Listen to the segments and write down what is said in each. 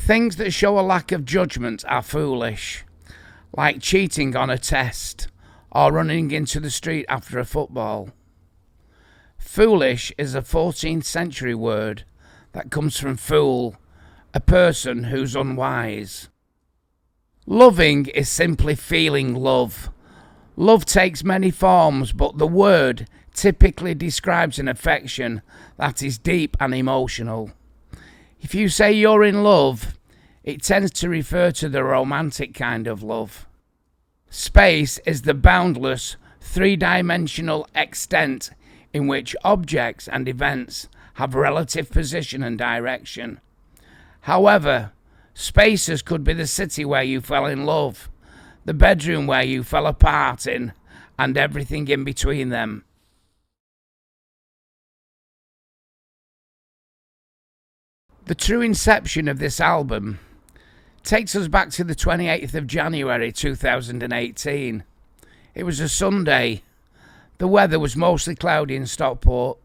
Things that show a lack of judgment are foolish, like cheating on a test or running into the street after a football. Foolish is a 14th century word that comes from fool, a person who's unwise. Loving is simply feeling love. Love takes many forms, but the word typically describes an affection that is deep and emotional. If you say you're in love, it tends to refer to the romantic kind of love. Space is the boundless, three-dimensional extent in which objects and events have relative position and direction. However, spaces could be the city where you fell in love, the bedroom where you fell apart in, and everything in between them. The true inception of this album takes us back to the 28th of January 2018. It was a Sunday. The weather was mostly cloudy in Stockport.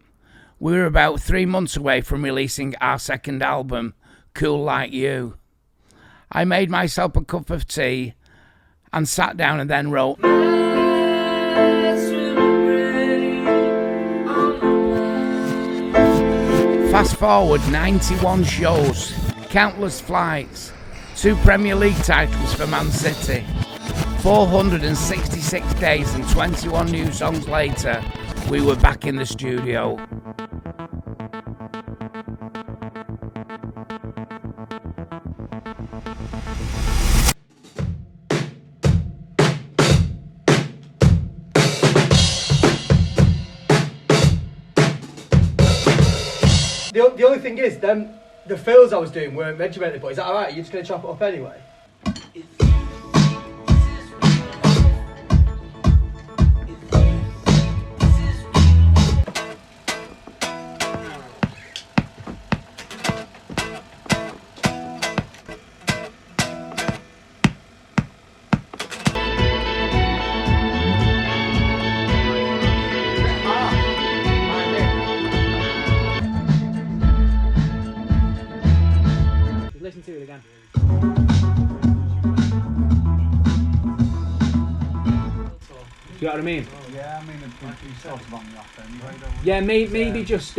We were about 3 months away from releasing our second album, Cool Like You. I made myself a cup of tea and sat down and then wrote. Fast forward 91 shows, countless flights, 2 Premier League titles for Man City, 466 days and 21 new songs later, we were back in the studio. The only thing is, the fills I was doing weren't regimented, but is that alright? Are you just going to chop it up anyway? Listen to it again. Do you know what I mean? Yeah, I mean, it's sort of on the off anyway. Yeah, maybe just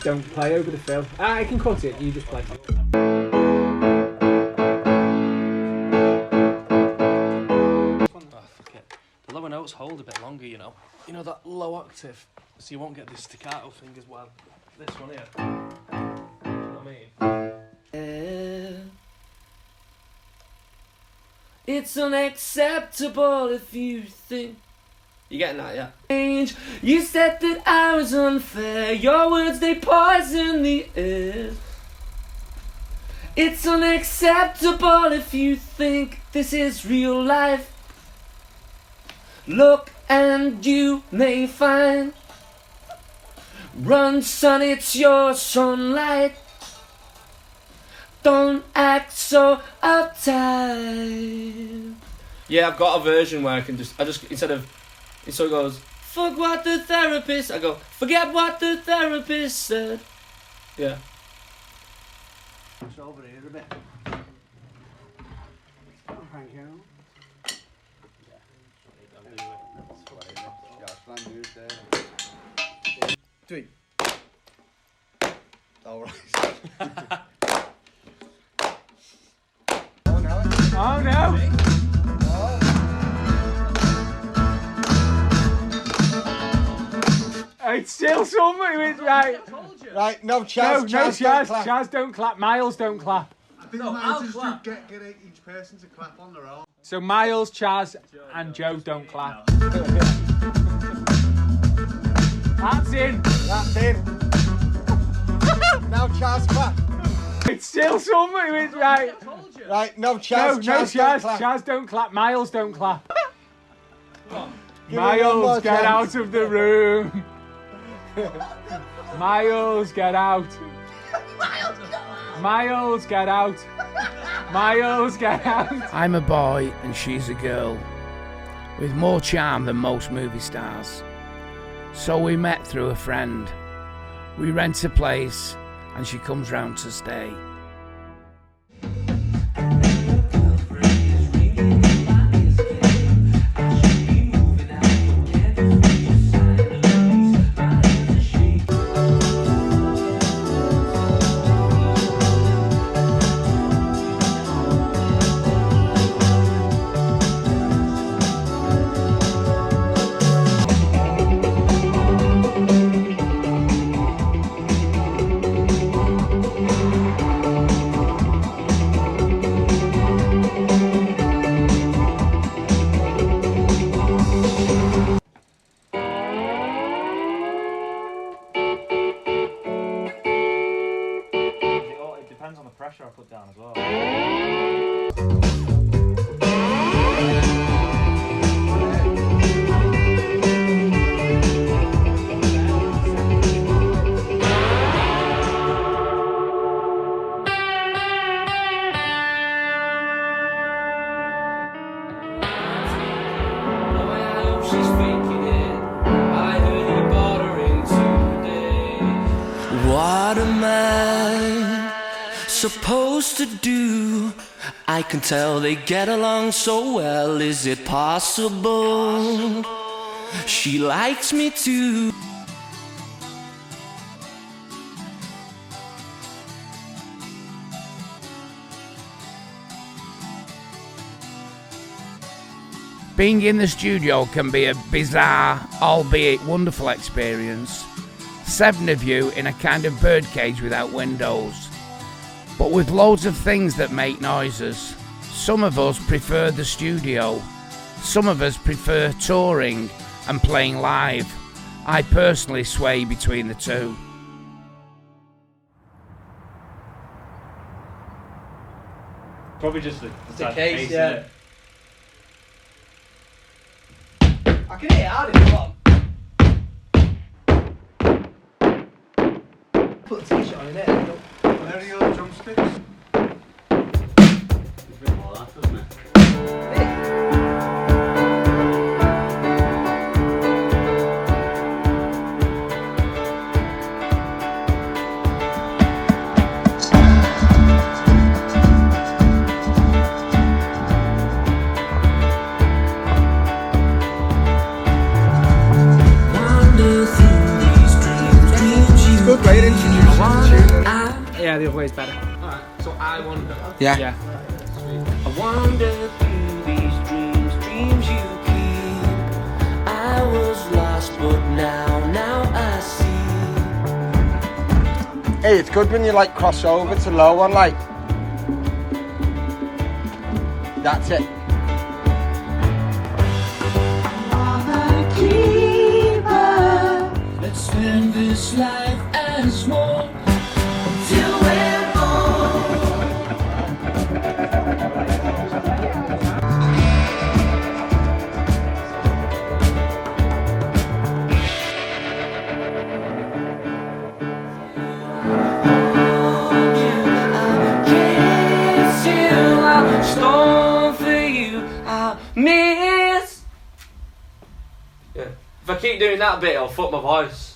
don't play over the fill. I can cut it, you just play. Oh, fuck it. The lower notes hold a bit longer, you know. You know, that low octave, so you won't get this staccato thing as well. This one here. You know what I mean? It's unacceptable if you think You getting that, yeah? change. You said that I was unfair. Your words, they poison the air. It's unacceptable if you think this is real life. Look and you may find. Run, son, it's your sunlight. Don't act so uptight. Yeah, I've got a version where I just instead of it sort of goes, Fuck what the therapist, I go, forget what the therapist said. yeah. It's over here a bit. Thank you. Three. Alright. Oh no. Oh no! It's still something, it's right. Right, no Chaz. No, Chaz, don't clap. Miles, don't clap. I think I'll just get each person to clap on their own. So Miles, Chaz, and Joe don't clap. That's in. That's in. Now Chaz clap. It's still something, it's right. Right, no Chaz. Chaz, don't clap. Miles, don't clap. Give me one more Miles, get chance. out of the room. Miles, get out. Miles, get out. Miles, get out. I'm a boy and she's a girl, with more charm than most movie stars. So we met through a friend. We rent a place and she comes round to stay. down as well. What am I supposed to do? I can tell they get along so well. Is it possible she likes me too? Being in the studio can be a bizarre, albeit wonderful experience. 7 of you in a kind of birdcage without windows, but with loads of things that make noises. Some of us prefer the studio. Some of us prefer touring and playing live. I personally sway between the two. Probably just the case, isn't yeah. it? I can hit it hard if you want. Put the t-shirt on in there. Where are your drumsticks? It's a bit more that, doesn't it? Good way to introduce you to tune. Yeah, the other way's better. Alright, so I wonder. Yeah. Yeah. I wander through these dreams you keep. I was lost, but now I see. Hey, it's good when you like cross over to low one, like. That's it. Let's spend this life as one till we're old. I'll kiss you, I'll storm for you, I'll miss. Yeah. If I keep doing that bit, I'll fuck my voice.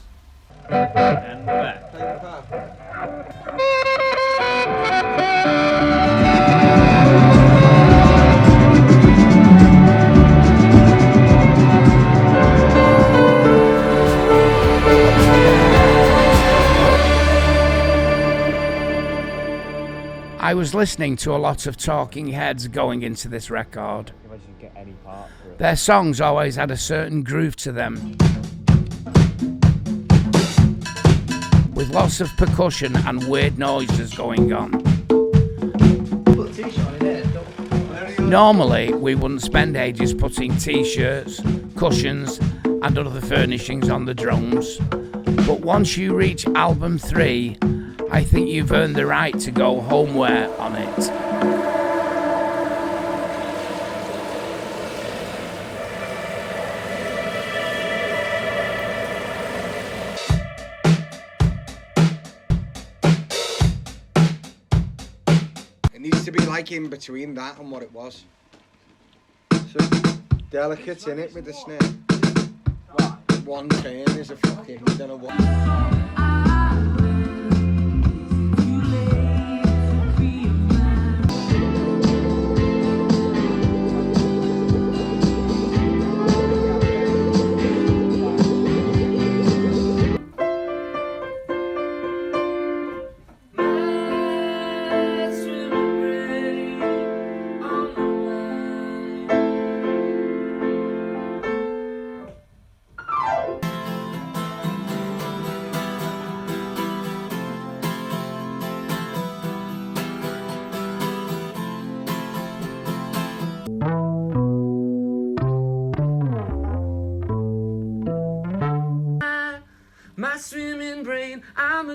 And back. I was listening to a lot of Talking Heads going into this record. Imagine you get any part for it. Their songs always had a certain groove to them, with lots of percussion and weird noises going on. Put the t-shirt on in there. Normally, we wouldn't spend ages putting t-shirts, cushions and other furnishings on the drums, but once you reach album 3, I think you've earned the right to go homeware on it. It needs to be like in between that and what it was. So delicate in it with the snare. One turn is a fucking, I don't know what.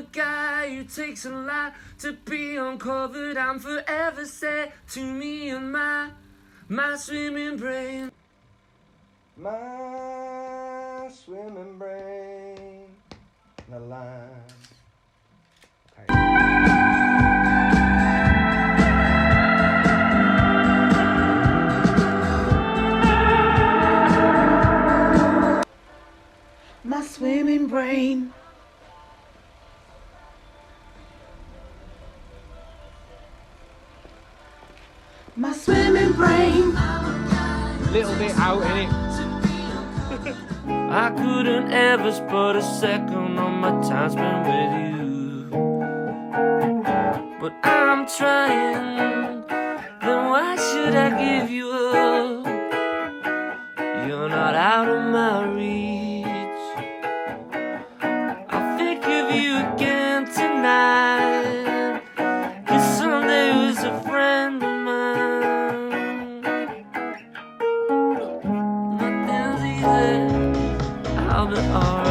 a guy who takes a lot to be uncovered. I'm forever sad to me and my swimming brain. My swimming brain. The line. My swimming brain. My swimming brain. Little bit out in it. I couldn't ever spot a second on my time spent with you, but I'm trying. Then why should I give you up? You're not out of my reach. I'll think of you again tonight, 'cause someday was a friend of mine. Nothing's easy, I'll be alright.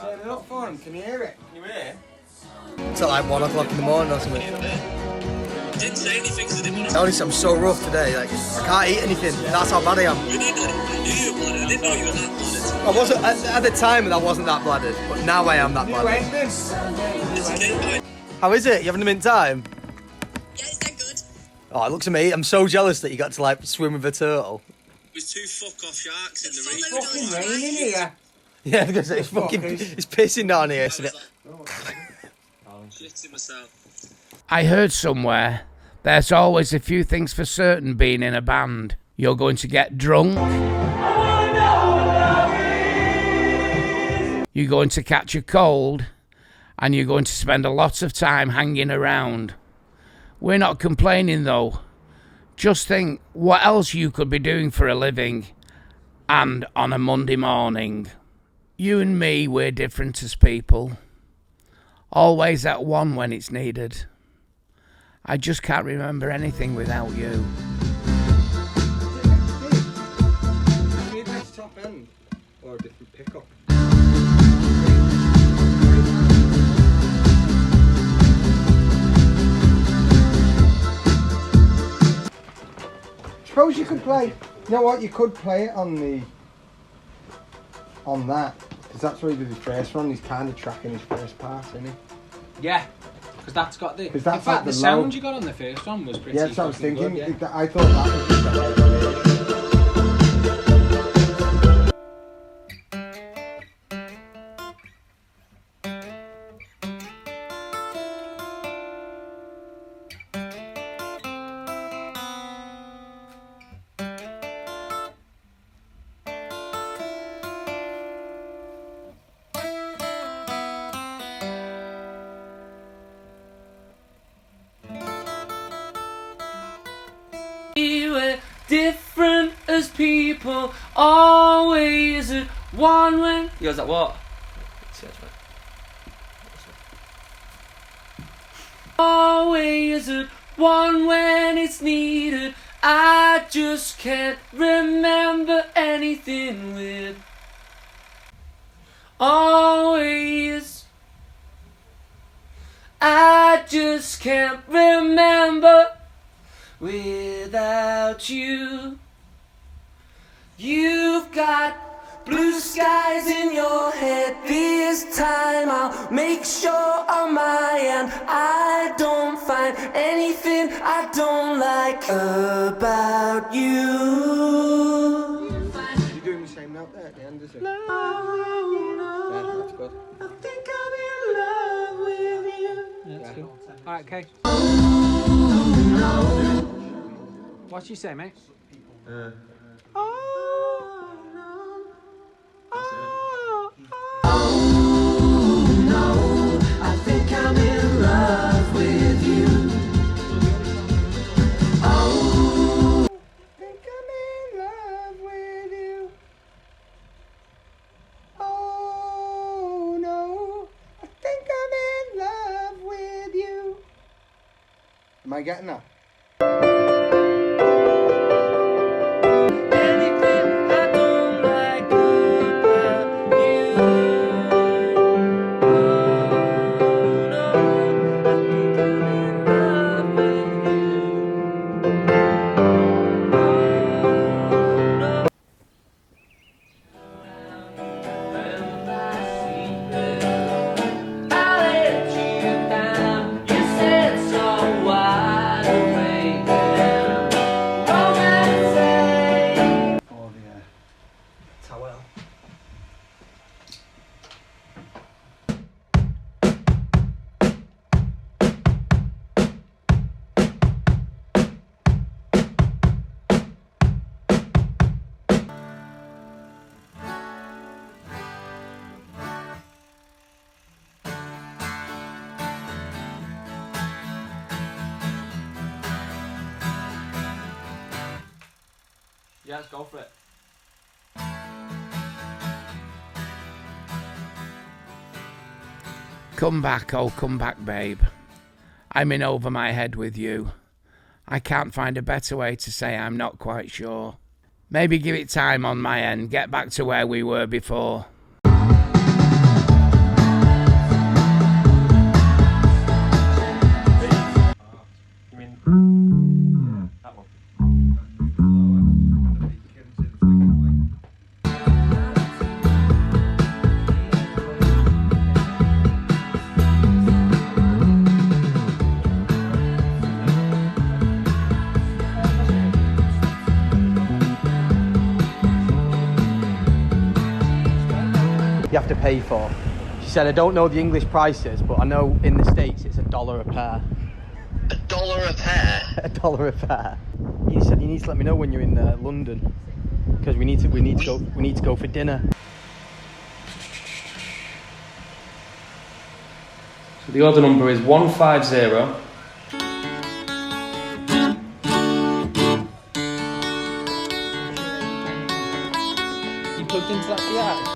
Turn it up for him, can you hear it? You hear? It's like 1 o'clock in the morning or something. Didn't say anything because I didn't want to. Honestly, I'm so rough today, like, I can't eat anything. That's how bad I am. I knew you were blooded. I didn't know you were that blooded. I wasn't, at the time I wasn't that blooded, but now I am that blooded. It's okay, How is it? You having a mint time? yeah, it's that good. Oh, it looks amazing. I'm so jealous that you got to like swim with a turtle. There's 2 fuck-off sharks in the It's reef. fucking raining here. Yeah, because it's fucking, it's pissing down here, isn't it? Shitting myself. I heard somewhere there's always a few things for certain being in a band. You're going to get drunk. You're going to catch a cold. And you're going to spend a lot of time hanging around. We're not complaining though. Just think what else you could be doing for a living and on a Monday morning. You and me, we're different as people. Always at one when it's needed. I just can't remember anything without you. Need a nice top end or a different pickup. Suppose you could play. You know what? You could play it on that, because that's what he did his first one. He's kind of tracking his first part, isn't he? Yeah, because that's got the. 'Cause that's in fact, like the the sound low. you got on the first one was pretty. Yeah, that's what I was fucking thinking. good, yeah. I thought that was just a We're different as people, always at one when. He goes like what? Always at one when it's needed. I just can't remember anything with. Always. I just can't remember without you. You've got blue skies in your head. This time I'll make sure on my end I don't find anything I don't like about you. You're doing the same note there at the end, is it? Yeah, that's good. I think I'm in love with you. That's good. Alright, okay. What you say, mate? I think I'm in love with you. Oh, I think I'm in love with you. Oh no, I think I'm in love with you. Am I getting that? Anything I don't like about you. Oh no, I think I'm in love with you. Oh no. I let you down. You said so wide awake and romantic. Oh, yeah. Towel. Yeah, let's go for it. Come back, oh come back, babe. I'm in over my head with you. I can't find a better way to say I'm not quite sure. Maybe give it time on my end, get back to where we were before. You mean that one? You have to pay for. She said, I don't know the English prices, but I know in the States it's $1 a pair. $1 a pair? $1 a pair. He said you need to let me know when you're in London, because we need to go for dinner. So the order number is 150. You plugged into that PI?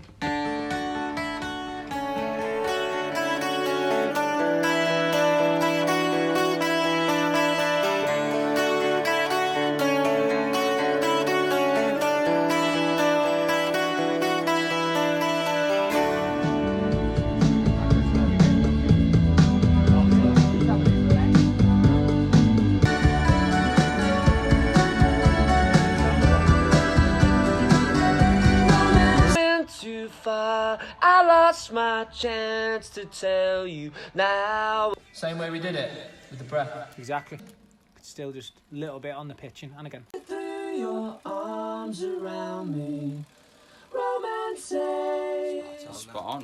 Too far, I lost my chance to tell you now. Same way we did it, with the breath. Exactly. Still just a little bit on the pitching, and again. Threw your arms around me, romantic. Spot on.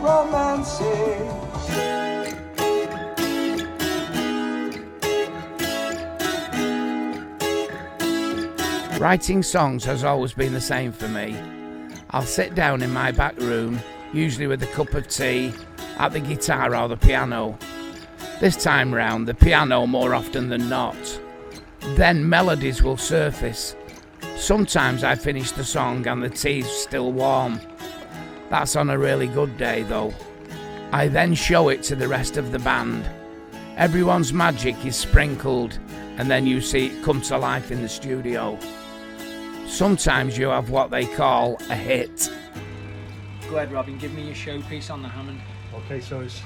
Romantic. Writing songs has always been the same for me. I'll sit down in my back room, usually with a cup of tea, at the guitar or the piano. This time round, the piano more often than not. Then melodies will surface. Sometimes I finish the song and the tea's still warm. That's on a really good day though. I then show it to the rest of the band. Everyone's magic is sprinkled and then you see it come to life in the studio. Sometimes you have what they call a hit. Go ahead, Robin, give me your showpiece on the Hammond. Okay, so it's...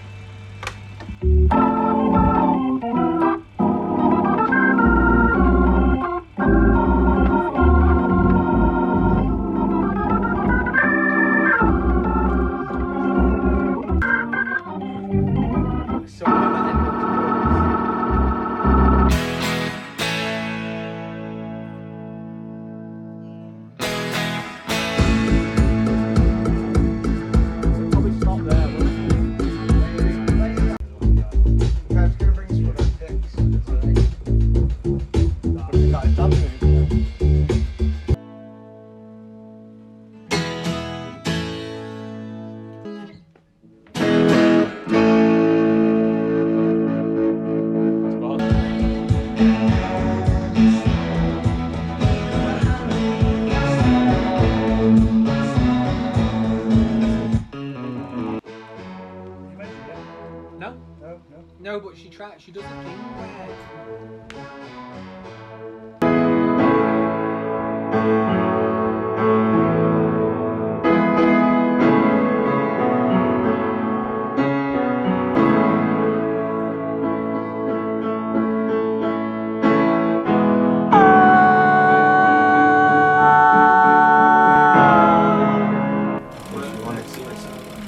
No, but she does a thing where...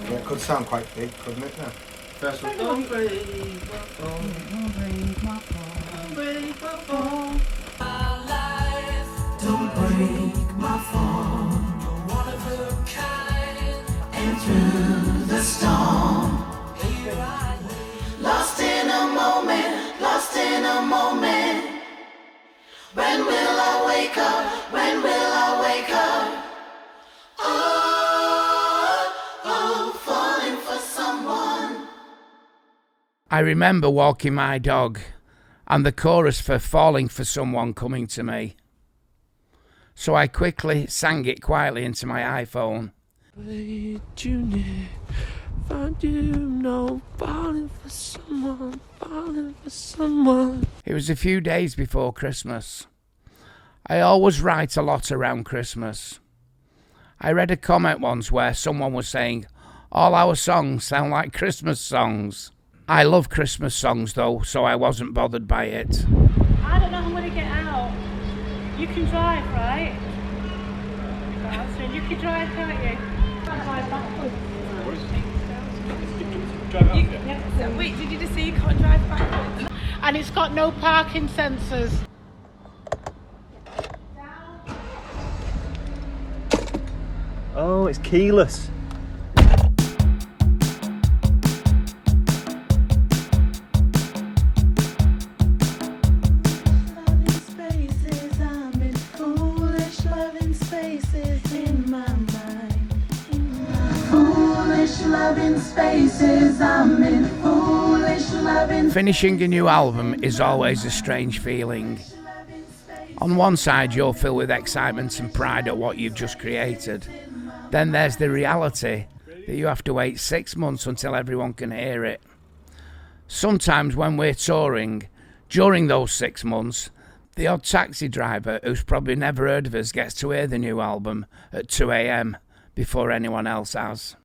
Yeah, it could sound quite big, couldn't it? Now? First one. Don't break my phone. Don't break my phone. Don't break my phone. My life. Don't break my phone. You're one of a kind. And through the storm, here I lay. Lost in a moment. Lost in a moment. When will I wake up? When will I wake up? Falling for someone. I remember walking my dog and the chorus for Falling for Someone coming to me. So I quickly sang it quietly into my iPhone. Wait, Junior, found you, no, falling for someone, falling for someone. It was a few days before Christmas. I always write a lot around Christmas. I read a comment once where someone was saying, all our songs sound like Christmas songs. I love Christmas songs though, so I wasn't bothered by it. I don't know how I'm going to get out. You can drive, right? So you can drive, can't you? Can't drive backwards. Wait, did you just say you can't drive backwards? And it's got no parking sensors. Oh, it's keyless. Finishing a new album is always a strange feeling. On one side, you're filled with excitement and pride at what you've just created. Then there's the reality that you have to wait 6 months until everyone can hear it. Sometimes when we're touring, during those 6 months, the odd taxi driver who's probably never heard of us gets to hear the new album at 2 a.m. before anyone else has.